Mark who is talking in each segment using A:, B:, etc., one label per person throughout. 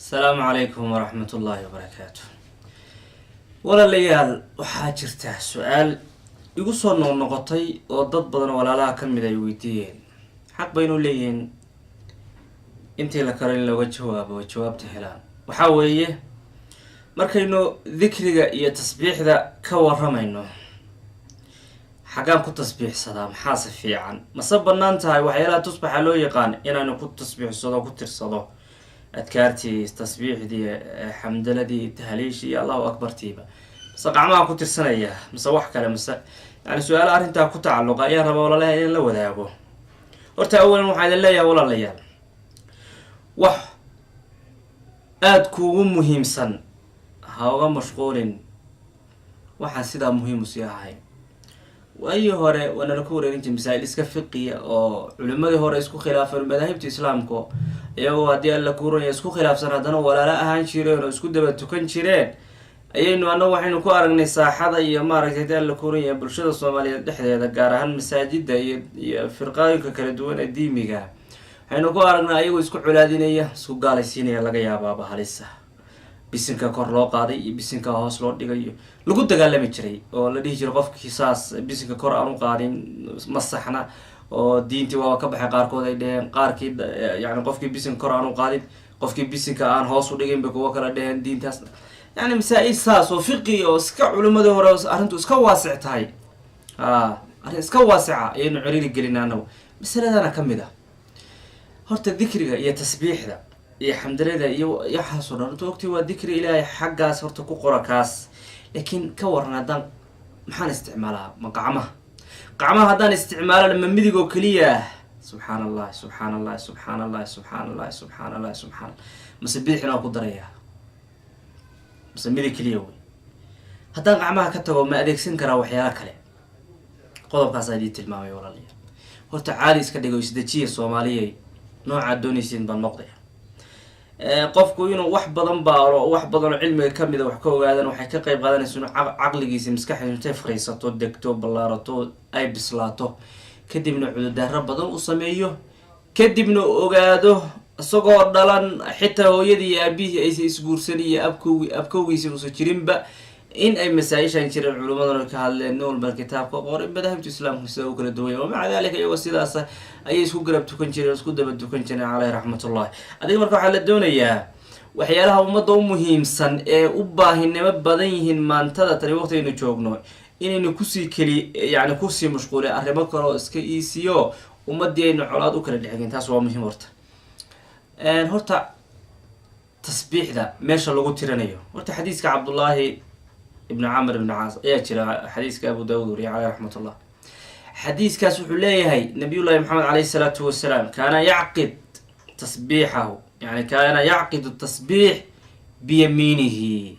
A: asalaamu calaykum waraxmat ullaahi wabarakaatu. walaalayaal waxaa jirta su-aal igu soo noqnoqotay oo dad badan oo walaalaha ka mid ay weydiiyeen. xaq baynu leeyihiin intii la karo in looga jawaabo jawaabta helaan. waxaa weeye markaynu dikriga iyo tasbiixda ka waramayno, xaggaan ku tasbiixsadaa, maxaase fiican, mase bannaan tahay waxyaalaha tusbaxa loo yaqaan inaanu ku tasbiixsado, ku tirsado adkaartii, tasbiixdii, xamdaladii, tahliishii iyo allahu akbartiiba, mase qacmaha ku tirsanaya, mase wax kale, mase yani su-aala arrintaa ku tacalluqa ayaan rabaa walaalaha in la wadaago. horta awalan waxaa idin leeyahay walaalayaal, wax aada kuugu muhiimsan ha uga mashquulin waxaan sidaa muhiim usii ahayn. waayii hore waanala ku wareerin jiray masaa-il iska fiqiya oo culimadii hore isku khilaafeen madaahibta islaamka, iyagoo haddii alla kuuranya isku khilaafsan haddana walaalo ahaan jireen oo isku daba tukan jireen, ayaynu annagu waxaynu ku aragnay saaxada iyo maaragtay haddii alla kuuranya bulshada soomaaliyeed dhexdeeda, gaar ahaan masaajida iyo firqooyinka kala duwan ee diimiga, waxaynu ku aragnay ayagoo isku colaadinaya, isku gaalaysiinaya, laga yaabaaba halisa bisinka kor loo qaaday iyo bisinka hoos loo dhigayo lagu dagaalami jiray, oo la dhihi jiray qofkii saas bisinka kor aan u qaadin ma saxna, oo diintii waa ka baxay qaarkood ay dheheen, qaarkii yani qofkii bisinka kor aan u qaadin, qofkii bisinka aan hoos u dhigin bay kuwa kala dheheen diintaas. yani masaa-il saas oo fiqi oo iska culimadii hore arrintu iska waasic tahay, arrin iska waasica ayaynu ciriiri gelin anagu. masaladana ka mid ah horta dikriga iyo tasbiixda iyo xamdalada iyo waxaasoo dhan horta waqti waa dikri ilaahay xaggaas horta ku qora kaas, laakiin ka waran haddaan maxaan isticmaalaa, ma qacmaha haddaan isticmaalana ma midig oo keliya, subxaan allah subxaan allah subxaan allah subxaan allah subxaan allah subxaan, mase bidixna waa ku darayaa, mase midig keliya wey. haddaan qacmaha ka tago ma adeegsan karaa waxyaala kale? qodobkaasaa idii tilmaamay walaalayaal. horta caadi iska dhigo, isdejiya soomaaliyey, noocaad doonaysiin baa noqdaya. qofku inuu wax badan baaro, wax badanoo cilmiga kamida wax ka ogaadan, waxay ka qeyb qaadanaysa inuu caqligiisa maskaxdiisa intay fariisato, degto, ballaarato, ay bislaato, kadibna cududaaro badan u sameeyo, kadibna ogaado isagoo dhalan xitaa hooyadii iyo aabihii aysa isguursan iyo abkowgiisi uusa jirinba, in ay masaa-ishan jireen culimadana ka hadleen, nin walba kitaabka qoray, madaahibta islaamka sida u kala duwanya, wamaca dalika iyagoo sidaas ayay isku garab tukan jireen, isku daba tukan jireen caleyhi raxmatullahi. adiga marka waxaa la doonayaa waxyaalaha ummadda u muhiimsan ee u baahinimo badan yihiin maantada tani waqtigaynu joogno, inaynu yani kusii mashquulin arrimo kale oo iska iisiyo ummadii aynu colaad u kala dhexgeen. taas waa muhiim. horta tasbiixda meesha lagu tiranayo, horta xadiiska cabdullaahi ibn camr ibn caas ayaa jira, xadiiska abu daawud wariye caleyh raxmatullah. xadiiskaas wuxuu leeyahay nabiyullahi maxamed caleyhi salaatu wasalaam kaana yacqid tasbiixahu, yani kaana yacqidu tasbiix biyamiinihi,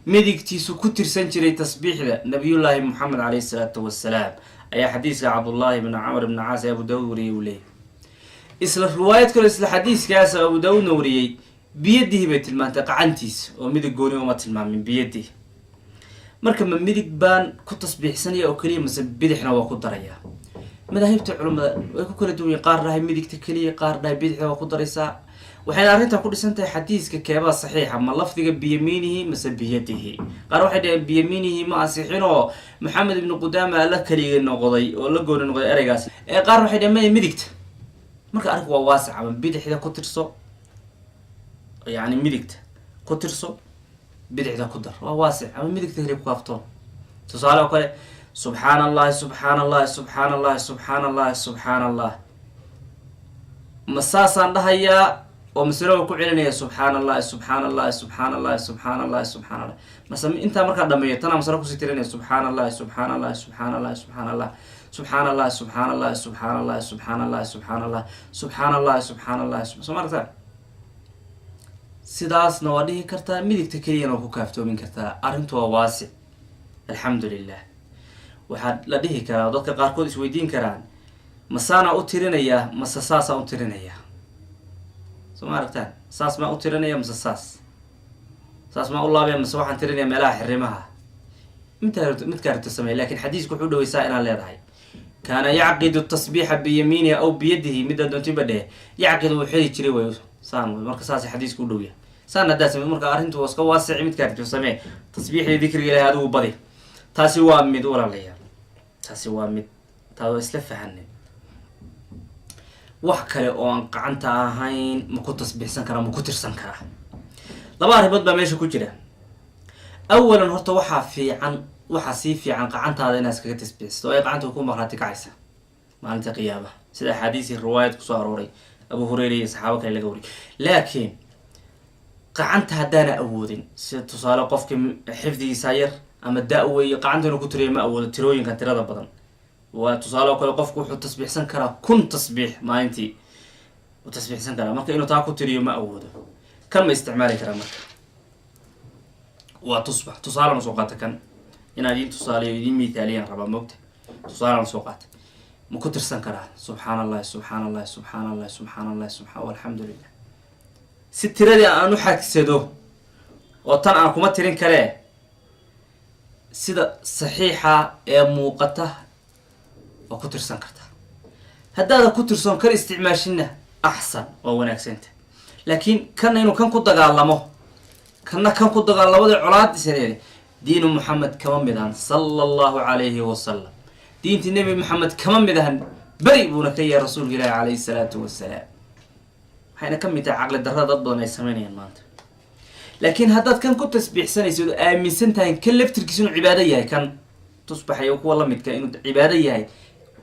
A: midigtiisu ku tirsan jiray tasbiixda nabiyullaahi maxamed caleyhi salaatu wasalaam, ayaa xadiiska cabdullaahi ibn camr ibn caas ee abu daawud wariyey uu leeyahy. isla riwaayad kale isla xadiiskaas abu daawudna wariyey biyadihi bay tilmaantay, qacantiisa, oo midig gooni uma tilmaamin, biyadihi. marka ma midig baan ku tasbiixsanaya oo keliya, mase bidixna waa ku darayaa? madaahibta culimada way ku kala duwan yihin, qaar dhahay midigta keliya, qaar dhahay bidixda waa ku daraysaa. waxayna arrintan ku dhisan tahay xadiiska keebaa saxiixa, ma lafdiga biyamiinihi mase biyadihi. qaar waxay dhaheen biyamiinihi ma ansixin oo maxamed ibnu qudaama la keliga noqday oo la gooni noqday ereygaas, qaar waxay dhaheen maya midigta. marka arrinku waa waasic, ama bidixda ku tirso, yani midigta ku tirso, bidixda ku dar, waa waasic, ama midigta heli ku kaaftoon. tusaale oo kale, subxaan allahi subxaan allahi subxaan allahi subxaan allahi subxaan allah, ma saasaan dhahayaa oo masalo ku celinaya subxaan allahi subxaan allahi subxaan allahi subxaan allahi subxaan allah, mase intaa markaa dhameeyo tanaa masalo kusii tirinaya subxaan allahi subxaan allahi subxaan allahi subxaan allah subxaan allahi subxaan allahi subxaan allahi subxaan allahi subxaan allah subxaan allahi subxaan allahi soo maragtaa. sidaasna waa dhihi kartaa, midigta keliyana waa ku kaaftoomin kartaa. arrintu waa waasic, alxamdu lilah. waxaa la dhihi karaa, dadka qaarkood isweydiin karaan, masaanaa u tirinayaa mase saasaan u tirinayaa? soo ma aragtaan, saas maa u tirinaya mase saas maa u laabaya mase waxaan tirinaya meelaha xirimaha? midkaa rabto samey, lakin xadiisku wuxuu dhaweysaa inaad leedahay kaana yacqidu tasbiixa biyamiinihi aw biyadihi, middaa doontiba dheh, yacqidu uu xeli jiray way saan wey. marka saas xadiisku u dhowya, saana daas marka arrintu waa iska waasic mid kaarjo samee tasbiixda dhikriga ilaahay adigu badi taasi waa mid walaalayaal taasi waa mid taado isla fahanay wax kale oo aan gacanta ahayn ma ku tasbiixsan kara ma ku tirsan kara laba arrimood baa meesha ku jira awalan horta waxaa sii fiican gacantaada inaad iskaga tasbiixsato oo ay gacanta ku maqraati kacaysa maalinta qiyaamaha sida axaadiisii riwaayad kusoo arooray abu hurayra iyo saxaabo kale laga wariyay laakiin gacanta haddaana awoodin sida tusaale qofkii xifdigiisa yar ama da-weeye gacanta inuu ku tiriyo ma awoodo tirooyinka tirada badan waa tusaale oo kale qofku wuxuu tasbiixsan karaa 1000 tasbiix maalintii u tasbiixsan karaa marka inuu taa ku tiriyo ma awoodo kan ma isticmaali karaa marka waa tusbax tusaale soo qaata kan inaad idin tusaale idin miithaaliyaan rabaa moogta tusaale soo qaata ma ku tirsan karaa subxaanallah subxaanallah subxaanallah subxaanallah subxaan walxamdulillah si tiradii aan u xagsado oo tan aan kuma tirin kale sida saxiixa ee muuqata oo ku tirsan karta haddaad ku tirsan kar isticmaashina axsan oo wanaagsanta laakiin kan inuu kan ku dagaalamo kana kan ku dagaalamada colaad isreeyay diinu muhammad kama midan sallallahu alayhi wa sallam diinti nabi muhammad kama midan bari buuna ka yahay rasuulka ilaahi alayhi salaatu wasalaam hayna ka mid tahay aqli darrada dad badan ay sameeyaan maanta laakiin haddaad kan ku tasbiixsanayso aaminsan tahay kan laftirkiisu inuu cibaado yahay kan tusbaxayo kuwa la midka inuu cibaado yahay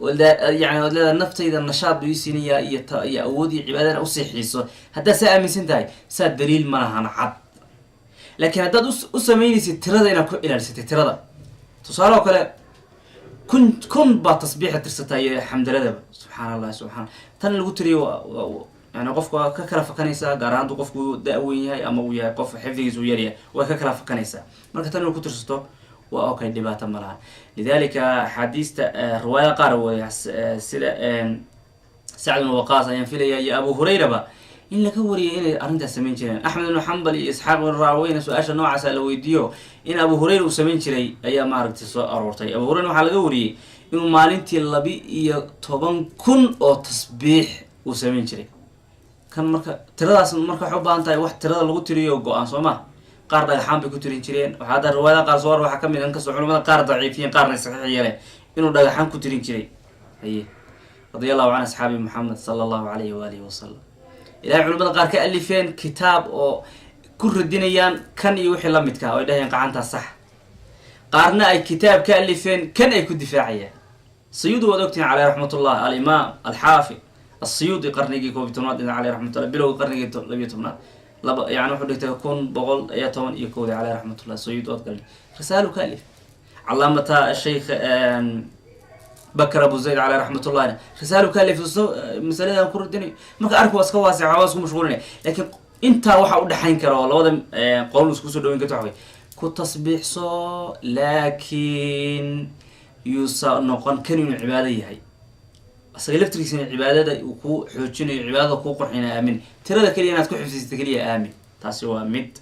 A: wala naftayda nashaad buu siinaya iyo awoodi cibaadada u siixiiso hadda saa aaminsan tahay saa daliil ma lahan cad laakiin haddaad u sameynaysid tirada inaad ku ilaalisatay tirada tusaale oo kale kun baa tasbiixa tirsatay xamdalada subxaanallah subxaan tan lagu tiriyo يعني قفكوا ككلا فكنيسا قارانتو قفكوا داوين أما ويا قف حفظي زويريا وككلا فكنيسا مرة تاني كتر ستو وأوكي دبعة ملها لذلك حديث رواية قارو سيد سعد بن وقاص ينفيل يا أبو هريرة با إن لك وري إن أنت سمين شيء أحمد بن حنبل إسحاق بن راوين سؤال نوع سألوا يديو إن أبو هريرة وسمين شيء أيام ما رجت أرورتي أبو هريرة حلقة وري إنه مالنتي اللبي طبعا كن أو تسبيح وسمين شيء kan marka tiradaas marka waxa u baahan tahay wax tirada lagu tiriyo go'aan Soomaa qaar dhagaxaan bay ku tirin jireen waxa dad riwaayada qaar soo waxa kamid ah kasoo culimada qaar daciifiin qaarna saxiix yeelay inuu dhagaxaan ku tirin jiray haye radiyallahu anhu asxaabi Muhammad sallallahu alayhi wa alihi wasallam ilaa culimada qaar ka alifeen kitaab oo ku radinayaan kan iyo wixii la midka oo dhahayn qacanta sax qaarna ay kitaab ka alifeen kan ay ku difaacayaan Sayyid wa Dr. Ali rahmatullah al-Imam al-Hafiz السيودي قرنيجي كوبي تمناد عليه رحمة الله بلو قرنيجي لبي تمناد لب يعني واحد يكون بقول يتمن يكود عليه رحمة الله السيود أذكر رسالة كالف علامة الشيخ بكر أبو زيد عليه رحمة الله رسالة كالف مسألة كل الدنيا ما كأركو واسكو واسع عواسكو مشغولين لكن أنت واحد حين كرا والله هذا قول سكوسو دوين كتوعي كنت تصبح صو لكن يوسا نقن كانوا عبادية هاي أصلاً عبادة وكو حوجين عبادة وكو قرحنا آمن ترى ذا كلية ناتكو حفظ كلية آمن تاسوا مد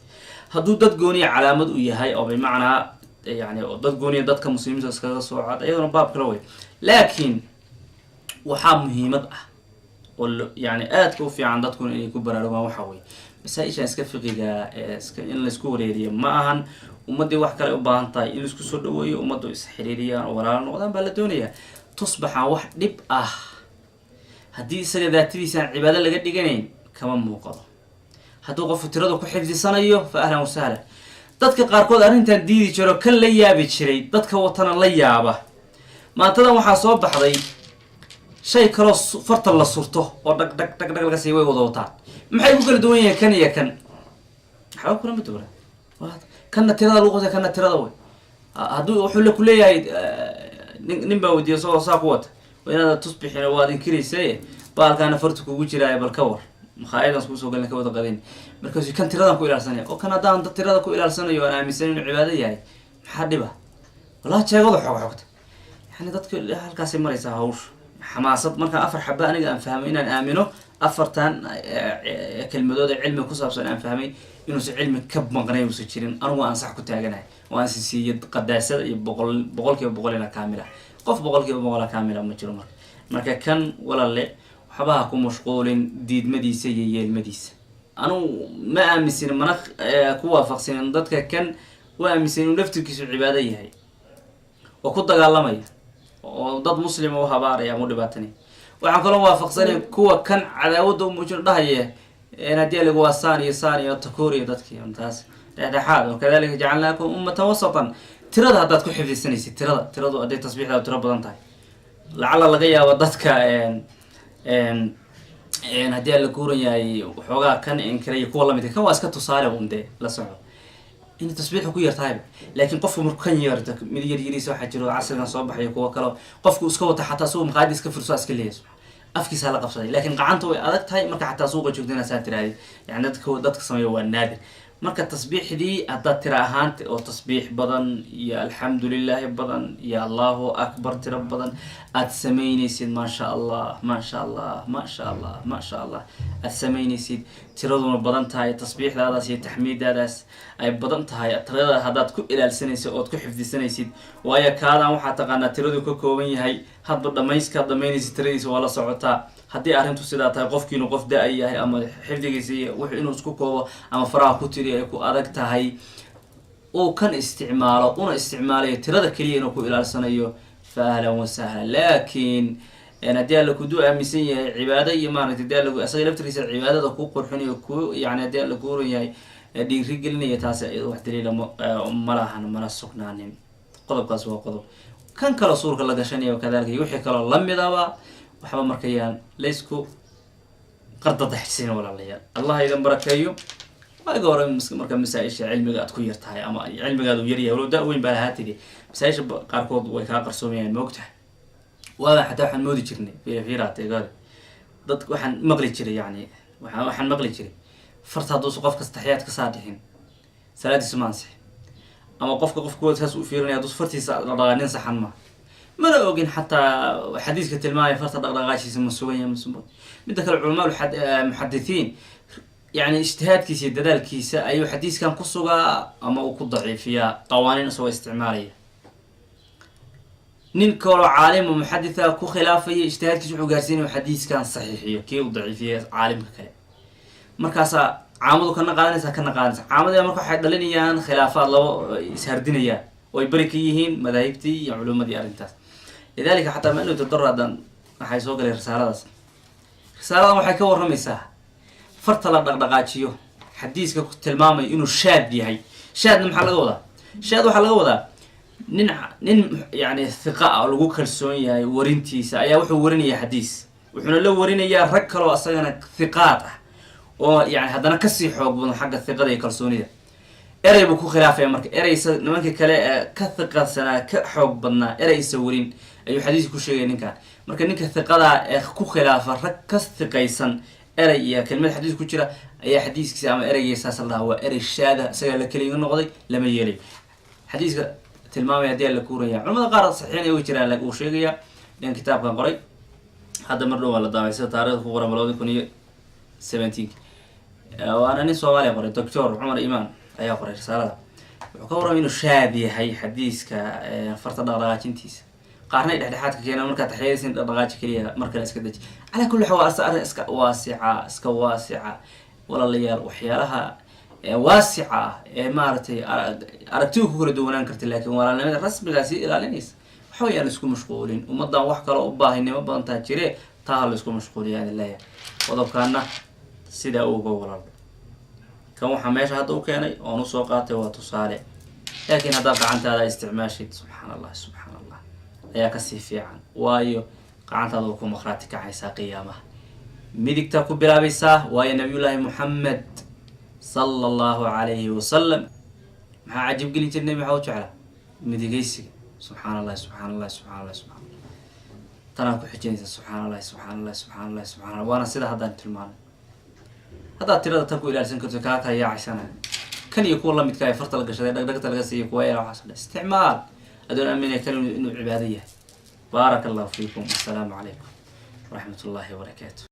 A: هدو دad gooni calaamad u yahay oo bimaana yani dad gooni dadka muslimiinta iskaga soo cad ayadana baab kale way laakiin waxa muhiimad ah oo yani aad ku fiican dadku inay ku baraarugaan waxa way masaa'isha iska fiqiga iska in la isku wareeriyo ma ahan ummadii wax kale u baahan tahay in isku soo dhaweeyo ummadu is xiriiriyaan oo walaal noqdaan baa la doonayaa تصبح واحد دب هدي سنة ذاتيسان عبادة لقد دقنين كمان موقضة هدو قف تردو كحفظ سنة فأهلا وسهلا dadka qaarkood arrintan diidi jiro kan la yaabi jiray dadka watana la yaaba maantadan waxaa soo baxday shay kale farta la surto oo dhag dhag dhag dhag laga sii way wada wataan maxay ku kala duwan yihiin kan iyo kan waxa ku lama duwana kana tirada lagu qotay kana tirada way haduu wuxuu la kuleeyahay ninba wadiyo soo saaqwata wayna tusbixina waad inkiraysaa baalkaana fartu kugu jiray bal ka war maxaayadan isku soo galnay ka wada qadin markaas kan tirada ku ilaalsanay oo kan hadaan tirada ku ilaalsanayo aan aaminsan inuu cibaado yahay maxaa dhiba wallahi jeegada xogxogta yani dadku halkaas ay maraysaa hawsh xamaasad marka afar xaba aniga aan fahmay inaan aamino afartan kelmadooda cilmi ku saabsan aan fahmay inuu si cilmi ka maqnay uu jirin anigu aan sax ku taaganahay waan siiyay qadaasada iyo boqolkiiba boqolina kaamila qof boqolkiiba boqol kaamila ma jiro marka kan walaale waxba ku mashquulin diidmadiisa iyo yeelmadiisa anuu ma aaminsin mana ku waafaqsanin dadka kan u aaminsan inuu laftirkiisu cibaado yahay oo ku dagaalamaya oo dad muslima u habaaraya ama u dhibaatanaya. waxaan kaloo waafaqsanay kuwa kan cadaawada u muujin dhahaya haddii lagu waa saan iyo takooriya dadkii taas dhexdhexaad. wakadalika jacalnaakum ummatan wasatan. tirada haddaad ku xifdisanaysid tiradu hadday tasbiixda tiro badan tahay lacala laga yaabo dadka haddii ala kuuran yahay waxoogaa kan inkaraya kuwa lamidka kan waa iska tusaale un dee la soco in tasbiixu ku yartahayba. laakiin qofku marku kan yeerto mid yaryariisa waxaa jiro casrigan soo baxayo kuwa kale qofku iska wata xataa suuq maqaadi iska furso iska leeyahay afkiisa la qabsaday. laakiin gacanta way adag tahay marka xataa suuqa joogtana saa tiraahday yani dadka sameeyo waa naadir. marka tasbiixdii haddaad tira ahaanta oo tasbiix badan iyo alxamdulilahi badan iyo allahu akbar tiro badan aad samaynaysid maasha allah maasha allah maasha allah maasha allah aad samaynaysid tiraduna badan tahay tasbiixdaadaas iyo taxmiidaadaas ay badan tahay tirada haddaad ku ilaalsanaysid ood ku xifdisanaysid. waayo kaadaan waxaa taqaanaa tiradu ka kooban yahay hadba dhamayskaad dhamaynaysid tiradiisa waa la socotaa. haddii arrintu sidaa tahay qofkiinu qof da- yahay ama xifdigiisa iyo wuxuu inuu isku koobo ama faraha ku tiri ay ku adag tahay uu kan isticmaalo una isticmaalayo tirada keliya inuu ku ilaalsanayo fa ahlan wasahlan. laakiin haddii alla kuduu aaminsan yahay cibaado iyo maaragtay hadii alla isaga laftirkiisa cibaadada ku qurxinayo ku yani haddii alla kuuran yahay dhiiri gelinaya taas wax daliila malahan mana sugnaanin. qodobkaas waa qodob. kan kale suurka la gashanaya kadalika iyo wixii kaloo lamidaba waxba markayaan laysku qardadaxsin walaalayaal. allah idan barakeeyo. waaga hore marka masaa-isha cilmiga aad ku yartahay ama cilmigaadu yaryahay walow da-weyn baa lahaa tiri masaa-isha qaarkood way kaa qarsoomayaan maogtahay. waaba xataa waxaan moodi jirnay fiirateegada dad waxaan maqli jiray yani waxaan maqli jiray farta hadduusa qofka taxiyaad ka saadhixin salaadiisu ma ansixin ama qofka saas u fiirinaya hadduu fartiisa dhaqdhaqaanin saxan ma mana ogin xataa xadiiska tilmaamaya farta dhaqdhaqaashiisa ma sugan yahay masumad. midda kale culamaa muxadithiin yani ijtihaadkiisa iyo dadaalkiisa ayuu xadiiskan ku sugaa ama uu ku daciifiyaa qawaaniin isagoo isticmaalaya. nin kaloo caalima muxaditha ku khilaafaya ijtihaadkiisa wuxuu gaarsiin inuu xadiiskan saxiixiyo kii uu daciifiyay caalimka kale. markaasaa caamadu kana qaadanaysa caamadee marka waxay dhalinayaan khilaafaad labo ishardinayaan oo ay beri ka yihiin madaahibtii iyo culumadii arrintaas. lidalika xataa ma inu tadaradan waxay soo galay risaaladan waxay ka waramaysaa farta la dhaqdhaqaajiyo xadiiska ku tilmaamayo inuu shaad yahay. shaadna maxaa laga wadaa? shaad waxaa laga wadaa nin yani hiqa ah oo lagu kalsoon yahay warintiisa ayaa wuxuu warinayaa xadiis wuxuuna la warinayaa rag kaloo asagana hiqaad ah oo yani haddana kasii xoog badan xagga hiqada iyo kalsoonida. erey buu ku khilaafaya marka ereysa nimankii kale ee ka hiqadsanaa ka xoog badnaa ereysa warin ayuu xadiiska ku sheegaya ninkan. marka ninka hiqadaa ee ku khilaafa rag ka hiqaysan erey iyo kelmad xadiis ku jira ayaa xadiiskiisa ama ereygiisaas la dhahaa waa erey shaada isagaa la keliga noqday lama yeelayo. xadiiska tilmaamaya hadii la kuuraya culamada qaar saxiixin ay jiraan uu sheegaya in kitaabkan qoray hadda mar dhow la daaway sida taariikhda ku qoran 2017 waana nin Soomaali qoray doctor Umar Iman ayaa qoray risaalada wuxuu ka waramay inuu shaad yahay xadiiska farta dhaqdhaqaajintiisa qaarna dhexdhexaadka keenay marka taxriirsin dhaqdhaqaaji kaliya marka la iska daji ala kulli xawaas arrin iska waasica walaalayaal waxyaalaha waasica maartay aragtiyo ku kala duwanaan karta laakiin walaalnimada rasmigaasi ilaalinaysa waxa weeyaan isku mashquulin ummadan wax kale u baahinimo badan taa jire taa la isku mashquuliyaan ilaahay qodobkaana sida uu uga walaal kan waxa meesha hadda u keenay oo nu soo qaatay waa tusaale laakiin hadda gacantaada isticmaashid subhanallah ayaa ka sii fiican waayo gacantaada ku maqraati kacaysa qiyaamaha midigta ku bilaabaysaa waayo nabiyullaahi Muhammad sallallahu alayhi wa sallam maxaa cajib gelin jirnay maxaa u jeclaa midigaysiga subhanallah tanaa ku xijinaysa subhanallah waana sida haddaan tilmaanay haddaad tirada tan ku ilaalsan karto kaa kala yaacaysana kan iyo kuwa lamidka ay farta la gashaday dhagdhagta laga siiyo kuwa yara waxaas isticmaal adoon aaminay kan inuu cibaado yahay. baarak allahu fiikum. assalaamu calaykum waraxmatullaahi wabarakaatu.